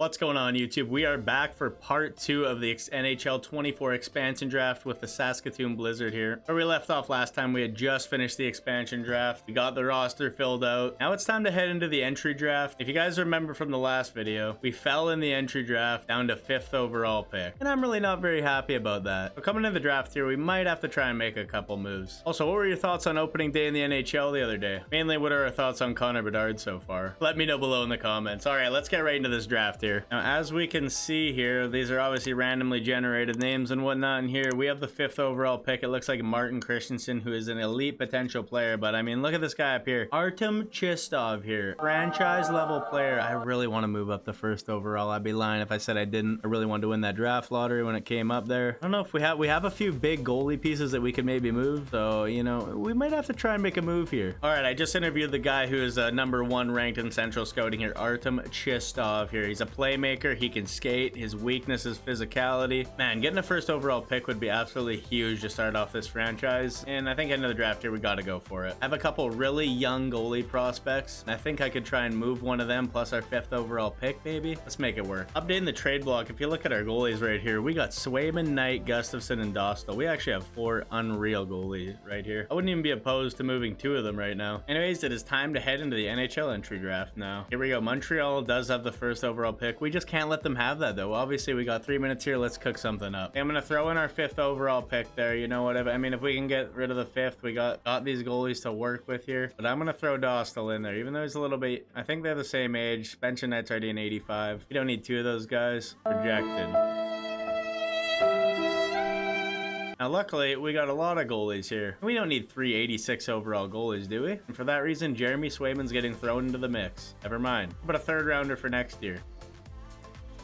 What's going on, YouTube? We are back for part 2 of the NHL 24 expansion draft with the Saskatoon Blizzard here. Where we left off last time, we had just finished the expansion draft. We got the roster filled out. Now it's time to head into the entry draft. If you guys remember from the last video, we fell in the entry draft down to 5th overall pick. And I'm really not very happy about that. But coming into the draft here, we might have to try and make a couple moves. Also, what were your thoughts on opening day in the NHL the other day? Mainly, what are our thoughts on Connor Bedard so far? Let me know below in the comments. Alright, let's get right into this draft here. Now, as we can see here, these are obviously randomly generated names and whatnot. And here we have the 5th overall pick. It looks like Martin Christensen, who is an elite potential player. But I mean, look at this guy up here, Artem Chistov here, franchise level player. I really want to move up the 1st overall. I'd be lying if I said I didn't. I really wanted to win that draft lottery when it came up there. I don't know if we have a few big goalie pieces that we could maybe move. So, you know, we might have to try and make a move here. All right, I just interviewed the guy who is #1 ranked in Central Scouting here, Artem Chistov here. He's a playmaker. He can skate. His weakness is physicality. Man, getting a 1st overall pick would be absolutely huge to start off this franchise. And I think into the draft here, we got to go for it. I have a couple really young goalie prospects. And I think I could try and move one of them plus our 5th overall pick, maybe. Let's make it work. Updating the trade block. If you look at our goalies right here, we got Swayman, Knight, Gustafsson, and Dostal. We actually have 4 unreal goalies right here. I wouldn't even be opposed to moving 2 of them right now. Anyways, it is time to head into the NHL entry draft now. Here we go. Montreal does have the 1st overall pick. We just can't let them have that though. Obviously, we got 3 minutes here. Let's cook something up. I'm gonna throw in our 5th overall pick there. You know what? I mean, if we can get rid of the 5th, we got these goalies to work with here. But I'm gonna throw Dostal in there, even though he's a little bit. I think they're the same age. Bench and Net's already an 85. We don't need 2 of those guys. Rejected. Now, luckily, we got a lot of goalies here. We don't need 3 86 overall goalies, do we? And for that reason, Jeremy Swayman's getting thrown into the mix. Never mind. But a 3rd rounder for next year.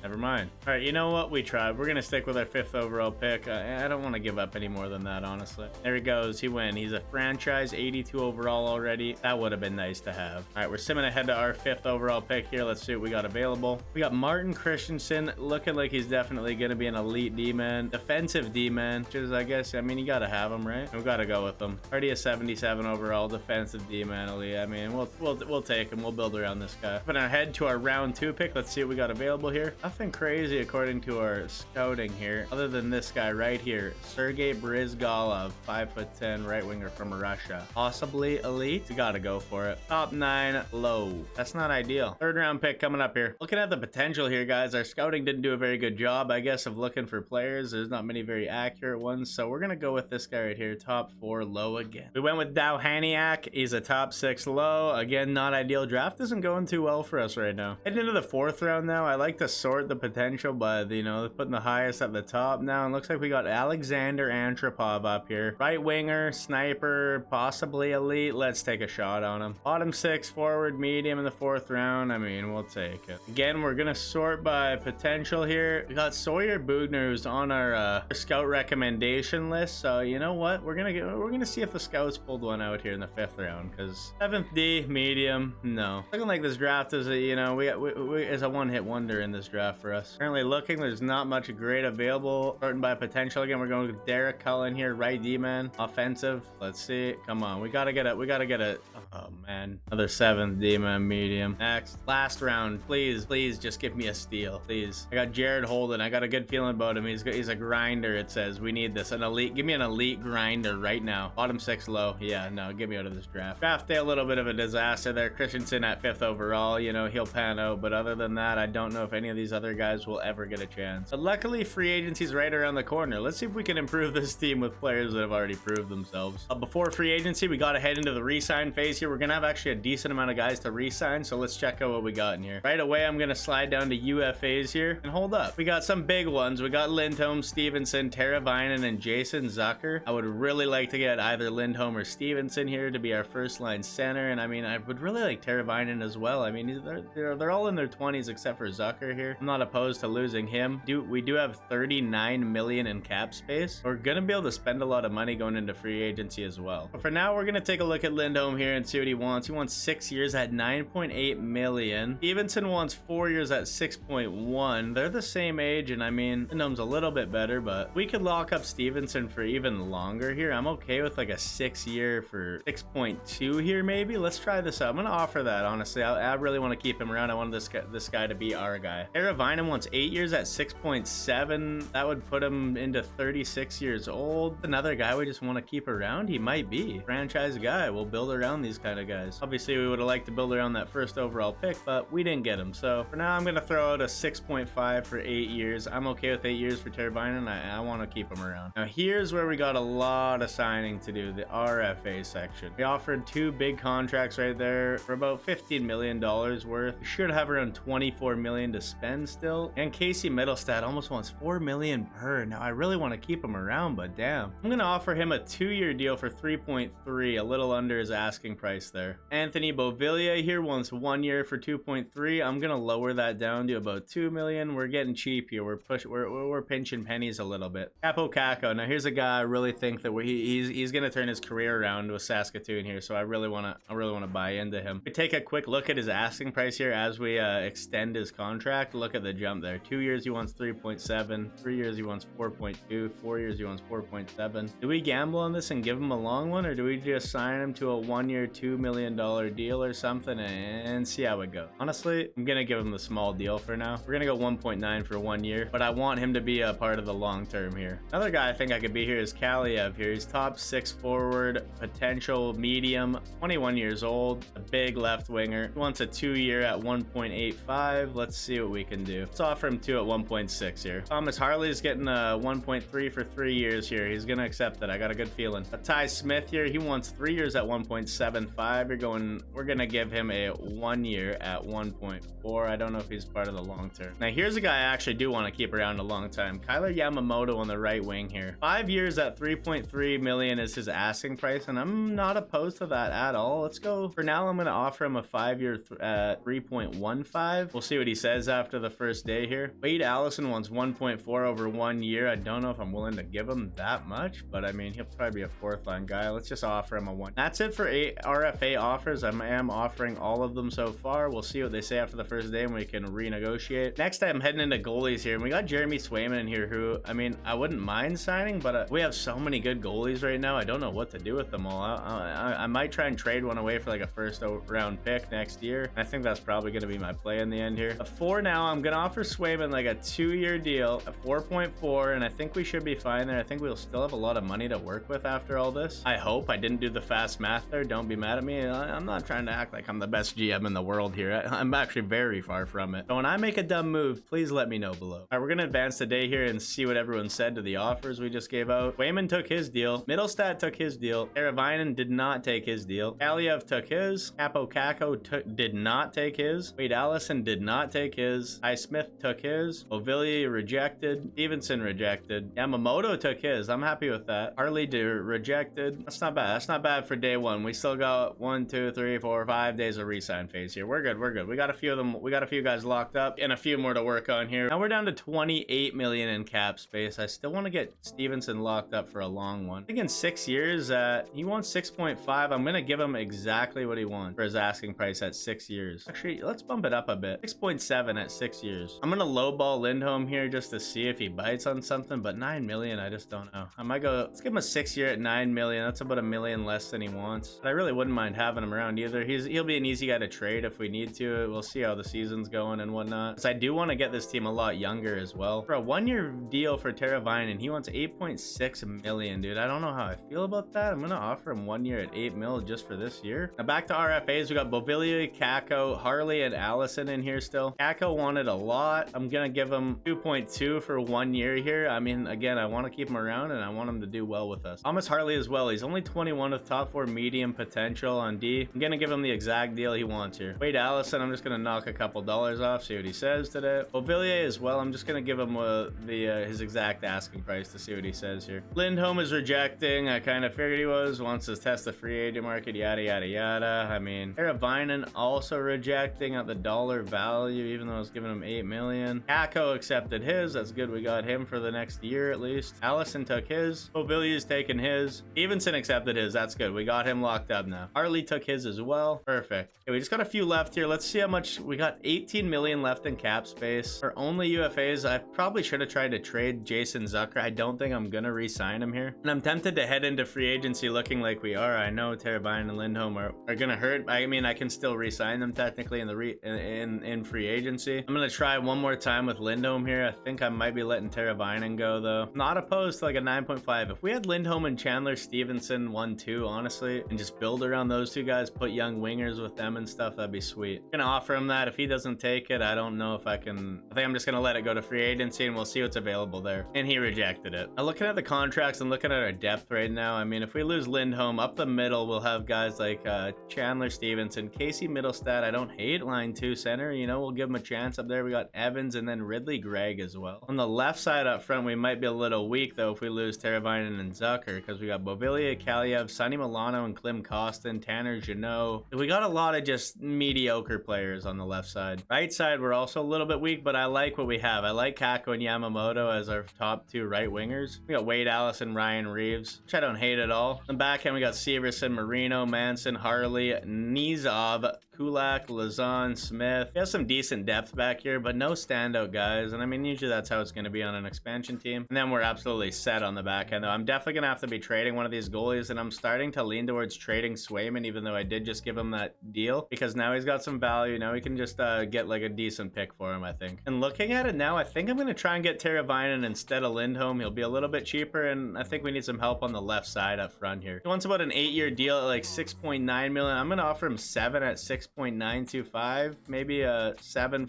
Never mind. All right, you know what? We tried. We're going to stick with our 5th overall pick. I don't want to give up any more than that, honestly. There he goes. He went. He's a franchise 82 overall already. That would have been nice to have. All right, we're simming ahead to our 5th overall pick here. Let's see what we got available. We got Martin Christensen, looking like he's definitely going to be an elite D-man. Defensive D-man, which is, I guess, I mean, you got to have him, right? We got to go with him. Already a 77 overall defensive D-man elite. I mean, we'll take him. We'll build around this guy. Putting our head to our round 2 pick. Let's see what we got available here. Nothing crazy according to our scouting here, other than this guy right here, Sergei Brizgalov, 5'10", right winger from Russia. Possibly elite. We gotta go for it. Top 9, low. That's not ideal. 3rd round pick coming up here. Looking at the potential here, guys, our scouting didn't do a very good job, I guess, of looking for players. There's not many very accurate ones, so we're gonna go with this guy right here, top 4, low again. We went with Dowhaniak. He's a top 6, low. Again, not ideal. Draft isn't going too well for us right now. Heading into the 4th round now, I like to sort the potential, but you know, putting the highest at the top now. And looks like we got Alexander Antropov up here, right winger, sniper, possibly elite. Let's take a shot on him. Bottom 6, forward, medium in the 4th round. I mean, we'll take it. Again, we're gonna sort by potential here. We got Sawyer Bugner, who's on our scout recommendation list. So you know what, we're gonna see if the scouts pulled one out here in the 5th round, because 7th D, medium, no. Looking like this draft is a, you know, we is a one-hit wonder in this draft for us. Currently looking, there's not much great available. Starting by potential again, we're going with Derek Cullen here, right D-man, offensive. Let's see. Come on, we gotta get a. Oh man, another 7th D-man, medium. Next, last round, please just give me a steal, please. I got Jared Holden. I got a good feeling about him. He's a grinder. It says we need this, an elite. Give me an elite grinder right now. Bottom 6, low. Yeah, no, get me out of this draft. Draft day, a little bit of a disaster there. Christensen at 5th overall. You know, he'll pan out, but other than that, I don't know if any of these other guys will ever get a chance. But luckily, free agency's right around the corner. Let's see if we can improve this team with players that have already proved themselves. Before free agency, we got to head into the resign phase here. We're gonna have actually a decent amount of guys to resign, so let's check out what we got in here. Right away, I'm gonna slide down to UFAs here, and hold up. We got some big ones. We got Lindholm, Stevenson, Teravainen, and Jason Zucker. I would really like to get either Lindholm or Stevenson here to be our 1st line center, and I mean, I would really like Teravainen as well. I mean, they're all in their 20s except for Zucker here. I'm not opposed to losing him. We do have 39 million in cap space. We're gonna be able to spend a lot of money going into free agency as well. But for now, we're gonna take a look at Lindholm here and see what he wants. wants. He wants 6 years at 9.8 million. Stevenson wants 4 years at 6.1. They're the same age, and I mean, Lindholm's a little bit better, but we could lock up Stevenson for even longer here. I'm okay with like a 6 year for 6.2 here, maybe. Let's try this out. I'm gonna offer that, honestly. I really want to keep him around. I want this guy to be our guy. Teravainen wants 8 years at 6.7. That would put him into 36 years old. Another guy we just want to keep around. He might be franchise guy. We'll build around these kind of guys. Obviously, we would have liked to build around that first overall pick, but we didn't get him. So for now, I'm gonna throw out a 6.5 for 8 years. I'm okay with 8 years for Teravainen. I want to keep him around. Now here's where we got a lot of signing to do, the RFA section. We offered 2 big contracts right there for about $15 million worth. We should have around 24 million to spend still. And Casey Middlestad almost wants 4 million per. Now I really want to keep him around, but damn. I'm gonna offer him a 2-year deal for 3.3, a little under his asking price there. Anthony Beauvillier here wants 1 year for 2.3. I'm gonna lower that down to about 2 million. We're getting cheap here. We're pinching pennies a little bit. Capo Caco. Now here's a guy I really think that he's gonna turn his career around with Saskatoon here. So I really wanna buy into him. We take a quick look at his asking price here as we extend his contract. Look at the jump there. 2 years he wants 3.7. 3 years he wants 4.2. 4 years he wants 4.7. Do we gamble on this and give him a long one, or do we just sign him to a 1 year $2 million deal or something and see how it goes? Honestly, I'm gonna give him the small deal for now. We're gonna go 1.9 for 1 year, but I want him to be a part of the long term here. Another guy I think I could be here is Kaliev here. He's top 6 forward, potential medium, 21 years old, a big left winger. He wants a 2 year at 1.85. Let's see what we can do. Let's offer him 2 at 1.6 here. Thomas Harley's getting a 1.3 for 3 years here. He's gonna accept it. I got a good feeling. Ty Smith here, he wants 3 years at 1.75. We're gonna give him a 1 year at 1.4. I don't know if he's part of the long term. Now here's a guy I actually do want to keep around a long time. Kyler Yamamoto on the right wing here. 5 years at 3.3 million is his asking price, and I'm not opposed to that at all. Let's go. For now, I'm gonna offer him a 5 year at 3.15. We'll see what he says after the first day here. Wade Allison wants 1.4 over 1 year. I don't know if I'm willing to give him that much, but I mean, he'll probably be a 4th line guy. Let's just offer him a 1. That's it for 8 RFA offers. I am offering all of them so far. We'll see what they say after the first day and we can renegotiate. Next, I'm heading into goalies here, and we got Jeremy Swayman in here, who, I mean, I wouldn't mind signing, but we have so many good goalies right now. I don't know what to do with them all. I might try and trade one away for like a first round pick next year. I think that's probably going to be my play in the end here. But for now, I'm going to offer Swayman like a 2-year deal at 4.4, and I think we should be fine there. I think we'll still have a lot of money to work with after all this. I hope. I didn't do the fast math there. Don't be mad at me. I'm not trying to act like I'm the best GM in the world here. I'm actually very far from it. So when I make a dumb move, please let me know below. All right, we're going to advance today here and see what everyone said to the offers we just gave out. Wayman took his deal. Middlestat took his deal. Teravainen did not take his deal. Kaliev took his. Capo Caco did not take his. Wade Allison did not take his. Ty Smith took his. Ovillier rejected. Stevenson rejected. Yamamoto took his. I'm happy with that. Harley rejected. That's not bad. That's not bad for day one. We still got 1, 2, 3, 4, 5 days of resign phase here. We're good. We're good. We got a few of them. We got a few guys locked up and a few more to work on here. Now we're down to 28 million in cap space. I still want to get Stevenson locked up for a long one. I think in 6 years, he wants 6.5. I'm going to give him exactly what he wants for his asking price at 6 years. Actually, let's bump it up a bit. 6.7 at 6 years. I'm going to lowball Lindholm here just to see if he bites on something, but 9 million, I just don't know. I might go, let's give him a 6 year at 9 million. That's about $1 million less than he wants. But I really wouldn't mind having him around either. He'll be an easy guy to trade if we need to. We'll see how the season's going and whatnot. So I do want to get this team a lot younger as well. For a 1 year deal for Teravainen, he wants 8.6 million, dude. I don't know how I feel about that. I'm going to offer him 1 year at 8 mil just for this year. Now back to RFAs. We got Beauvillier, Caco, Harley, and Allison in here still. Caco wanted a lot. I'm going to give him 2.2 for 1 year here. I mean, again, I want to keep him around and I want him to do well with us. Thomas Harley as well. He's only 21 with top 4 medium potential on D. I'm going to give him the exact deal he wants here. Wade Allison, I'm just going to knock a couple dollars off, see what he says today. Beauvillier as well. I'm just going to give him his exact asking price to see what he says here. Lindholm is rejecting. I kind of figured he wants to test the free agent market, yada, yada, yada. I mean, Teravainen also rejecting at the dollar value, even though I was giving him 8 million. Caco accepted his. That's good. We got him for the next year at least. Allison took his. Beauvillier's taking his. Stevenson accepted his. That's good. We got him locked up now. Harley Ridley took his as well. Perfect. Okay, we just got a few left here. Let's see how much we got. 18 million left in cap space. For only UFAs, I probably should have tried to trade Jason Zucker. I don't think I'm gonna re-sign him here. And I'm tempted to head into free agency looking like we are. I know Teravainen and Lindholm are gonna hurt. I mean, I can still re-sign them technically in free agency. I'm gonna try one more time with Lindholm here. I think I might be letting Teravainen go though. Not opposed to like a 9.5. If we had Lindholm and Chandler Stevenson 1-2, honestly, and just build around those two guys, put young wingers with them and stuff, that'd be sweet. I'm gonna offer him that. If he doesn't take it, I don't know if I can. I think I'm just gonna let it go to free agency and we'll see what's available there. And he rejected it. Now, looking at the contracts and looking at our depth right now, I mean, if we lose Lindholm, up the middle, we'll have guys like Chandler Stevenson, Casey Middlestat. I don't hate line 2 center. You know, we'll give him a chance up there. We got Evans and then Ridley Gregg as well. On the left side up front, we might be a little weak though if we lose Teravainen and Zucker, because we got Bovilia, Kaliev, Sonny Milano, and Klim Kostin, Tanner Jeannot. We got a lot of just mediocre players on the left side. Right side, we're also a little bit weak, but I like what we have. I like Kako and Yamamoto as our top 2 right wingers. We got Wade Allison, Ryan Reeves, which I don't hate at all. On the back end, we got Severson, Marino, Manson, Harley, Nizov, Kulak, Lazan, Smith. We have some decent depth back here, but no standout guys. And I mean, usually that's how it's going to be on an expansion team. And then we're absolutely set on the back end, though. I'm definitely going to have to be trading one of these goalies, and I'm starting to lean towards trading Swayman, even though I did just give him that deal, because now he's got some value. Now we can just get like a decent pick for him, I think. And looking at it now, I think I'm going to try and get Teravainen instead of Lindholm. He'll be a little bit cheaper, and I think we need some help on the left side up front here. He wants about an 8-year deal at like 6.9 million. I'm going to offer him 7 at 6.925, maybe a 7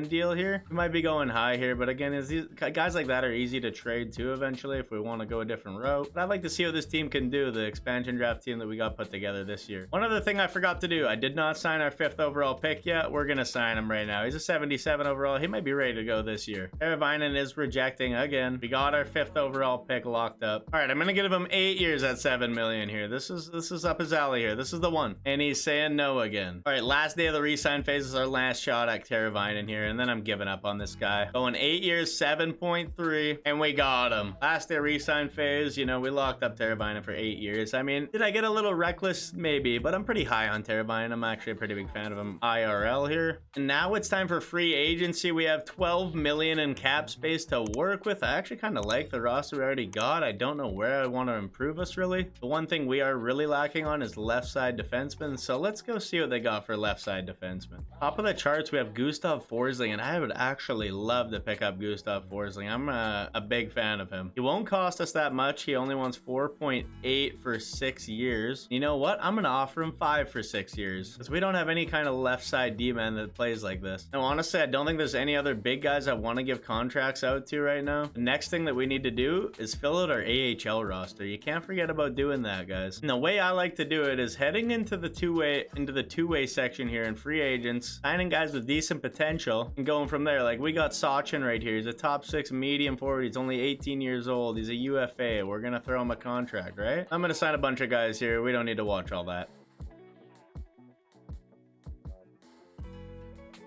deal here. We might be going high here, but again, these guys like that are easy to trade too eventually if we want to go a different route. But I'd like to see what this team can do, the expansion draft team that we got put together this year. One other thing I forgot to do, I did not sign our 5th overall pick yet. We're gonna sign him right now. He's a 77 overall. He might be ready to go this year. Teravainen is rejecting again. We got our 5th overall pick locked up. All right, I'm gonna give him 8 years at 7 million here. This is up his alley here. This is the one, and he's saying no again. All right, last day of the resign phase is our last shot at Teravainen here, and then I'm giving up on this guy. Going 8 years, 7.3, and we got him. Last day resign phase, you know, we locked up Teravainen for 8 years. I mean, did I get a little reckless? Maybe, but I'm pretty high on Teravainen. I'm actually a pretty big fan of him IRL here. And now it's time for free agency. We have 12 million in cap space to work with. I actually kind of like the roster we already got. I don't know where I want to improve us really. The one thing we are really lacking on is left side defenseman. So let's go see what they got for left side defenseman. Top of the charts, we have Gustav Forsling, and I would actually love to pick up Gustav Forsling. I'm a big fan of him. He won't cost us that much. He only wants 4.8 for 6 years. You know what? I'm gonna offer him 5 for 6 years, because we don't have any kind of left side D-man that plays like this. Now, honestly, I don't think there's any other big guys I want to give contracts out to right now. The next thing that we need to do is fill out our AHL roster. You can't forget about doing that, guys. And the way I like to do it is heading into the two-way section here in free agents, signing guys with decent potential, and going from there. Like, we got Sachin right here. He's a top 6 medium forward. He's only 18 years old. He's a UFA. We're gonna throw him a contract, right? I'm gonna sign a bunch of guys here. We don't need to watch all that.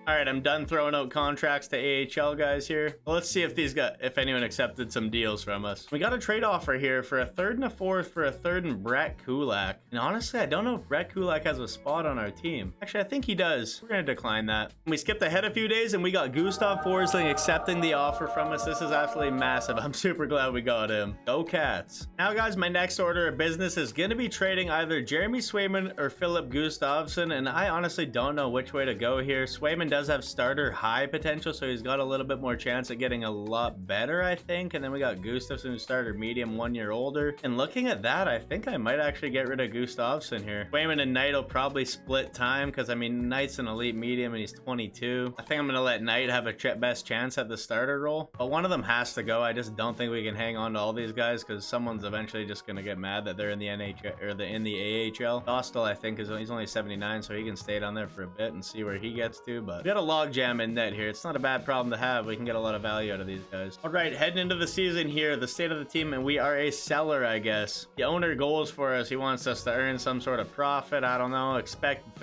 All right, I'm done throwing out contracts to AHL guys here. Well, let's see if anyone accepted some deals from us. We got a trade offer here for a 3rd and a 4th for a 3rd and Brett Kulak. And honestly, I don't know if Brett Kulak has a spot on our team. Actually, I think he does. We're gonna decline that. We skipped ahead a few days and we got Gustav Forsling accepting the offer from us. This is absolutely massive. I'm super glad we got him. Go Cats. Now, guys, my next order of business is gonna be trading either Jeremy Swayman or Philip Gustavsson, and I honestly don't know which way to go here. Swayman does have starter high potential, so he's got a little bit more chance at getting a lot better, I think. And then we got Gustafsson, who's starter medium, 1 year older. And looking at that, I think I might actually get rid of Gustafsson here. Swayman and Knight will probably split time, because I mean, Knight's an elite medium and he's 22. I think I'm gonna let Knight have a best chance at the starter role, but one of them has to go. I just don't think we can hang on to all these guys, because someone's eventually just gonna get mad that they're in the NHL or in the AHL. Dostal, I think, he's only 79, so he can stay down there for a bit and see where he gets to. But We got a logjam in net here. It's not a bad problem to have. We can get a lot of value out of these guys. All right, heading into the season here, the state of the team, and we are a seller, I guess. The owner goals for us. He wants us to earn some sort of profit. I don't know. Expect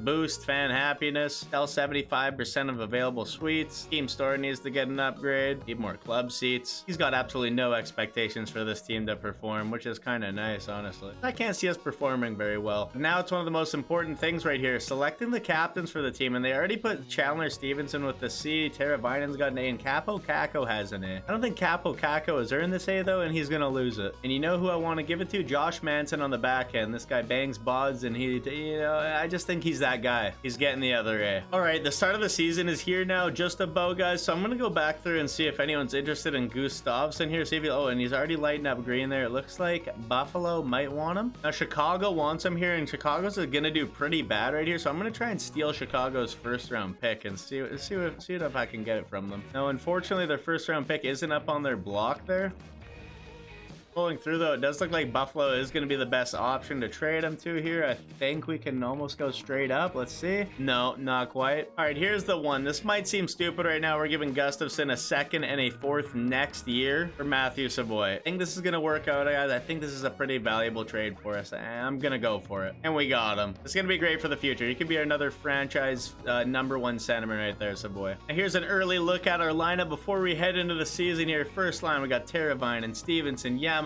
boost fan happiness. Sell 75% of available suites. Team store needs to get an upgrade. Need more club seats. He's got absolutely no expectations for this team to perform, which is kind of nice, honestly. I can't see us performing very well. Now it's one of the most important things right here. Selecting the captains for the team, and they already put Chandler Stevenson with the C. Tara Vinan's got an A, and Capo Caco has an A. I don't think Capo Caco has earned this A, though, and he's gonna lose it. And you know who I want to give it to? Josh Manson on the back end. This guy bangs bods, and he, you know, I just think he's that guy. He's getting the other A. All right, the start of the season is here now, just about, guys. So I'm gonna go back through and see if anyone's interested in Gustavsson here. See if he, oh, and he's already lighting up green there. It looks like Buffalo might want him. Now Chicago wants him here, and Chicago's gonna do pretty bad right here. So I'm gonna try and steal Chicago's first round pick and see if I can get it from them. Now, unfortunately, their first round pick isn't up on their block there. Pulling through, though, it does look like Buffalo is going to be the best option to trade him to here. I think we can almost go straight up. Let's see. No, not quite. All right, here's the one. This might seem stupid right now. We're giving Gustafsson a second and a fourth next year for Matthew Savoy. I think this is going to work out, guys. I think this is a pretty valuable trade for us. I'm going to go for it. And we got him. It's going to be great for the future. He could be another franchise #1 centerman right there, Savoy. Now, here's an early look at our lineup before we head into the season here. First line, we got Teravainen and Stevenson, Yamamoto.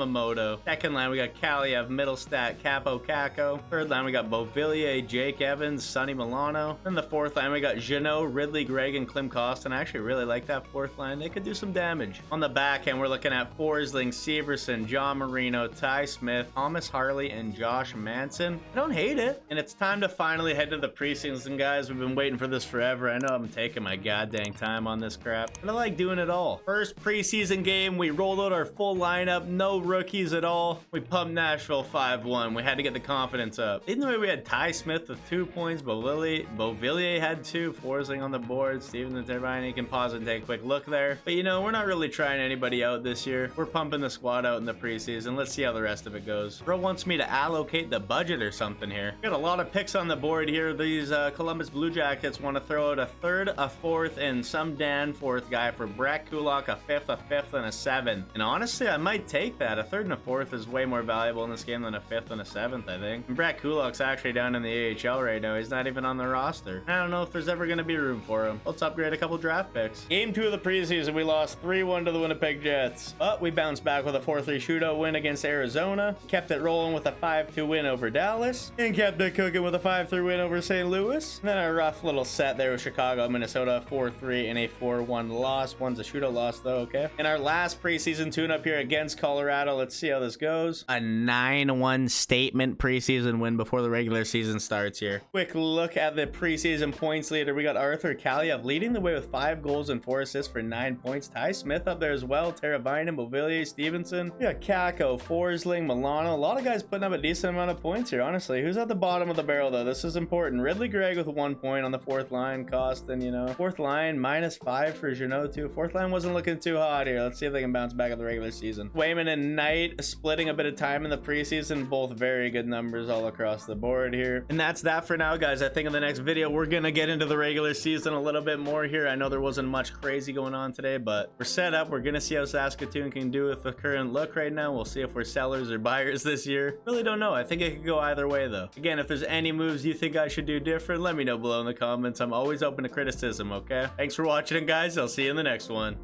Second line, we got Kaliev, Middlestat, Capo Caco. Third line, we got Beauvillier, Jake Evans, Sonny Milano. Then the fourth line, we got Jeannot, Ridley, Gregg, and Klim Kostin. I actually really like that fourth line. They could do some damage. On the back end, we're looking at Forsling, Severson, John Marino, Ty Smith, Thomas Harley, and Josh Manson. I don't hate it. And it's time to finally head to the preseason, guys. We've been waiting for this forever. I know I'm taking my goddamn time on this crap, but I like doing it all. First preseason game, we rolled out our full lineup. No rookies at all. We pumped Nashville 5-1. We had to get the confidence up. Even the way we had Ty Smith with 2 points, Beauvillier had 2, Forsling on the board, Stevenson, Teravainen. You can pause and take a quick look there. But you know, we're not really trying anybody out this year. We're pumping the squad out in the preseason. Let's see how the rest of it goes. Bro wants me to allocate the budget or something here. Got a lot of picks on the board here. These Columbus Blue Jackets want to throw out a third, a fourth, and some Danforth guy for Brett Kulak, a fifth, and a 7. And honestly, I might take that. A third and a fourth is way more valuable in this game than a fifth and a 7th, I think. And Brett Kulak's actually down in the AHL right now. He's not even on the roster. I don't know if there's ever going to be room for him. Let's upgrade a couple draft picks. Game 2 of the preseason, we lost 3-1 to the Winnipeg Jets. But we bounced back with a 4-3 shootout win against Arizona. Kept it rolling with a 5-2 win over Dallas. And kept it cooking with a 5-3 win over St. Louis. And then a rough little set there with Chicago, Minnesota, 4-3 and a 4-1 loss. One's a shootout loss, though, okay? In our last preseason tune-up here against Colorado, let's see how this goes. A 9-1 statement preseason win before the regular season starts here. Quick look at the preseason points leader. We got Arthur Kaliev leading the way with 5 goals and 4 assists for 9 points. Ty Smith up there as well. Teravainen, Beauvillier, Stevenson. We got Caco, Forsling, Milano. A lot of guys putting up a decent amount of points here, honestly. Who's at the bottom of the barrel, though? This is important. Ridley Gregg with 1 point on the 4th line. Kostin, you know. 4th line, -5 for Jeannot, too. 4th line wasn't looking too hot here. Let's see if they can bounce back at the regular season. Swayman and Knight splitting a bit of time in the preseason. Both very good numbers all across the board here. And that's that for now, guys. I think in the next video, we're going to get into the regular season a little bit more here. I know there wasn't much crazy going on today, but we're set up. We're going to see how Saskatoon can do with the current look right now. We'll see if we're sellers or buyers this year. Really don't know. I think it could go either way, though. Again, if there's any moves you think I should do different, let me know below in the comments. I'm always open to criticism, okay? Thanks for watching, guys. I'll see you in the next one.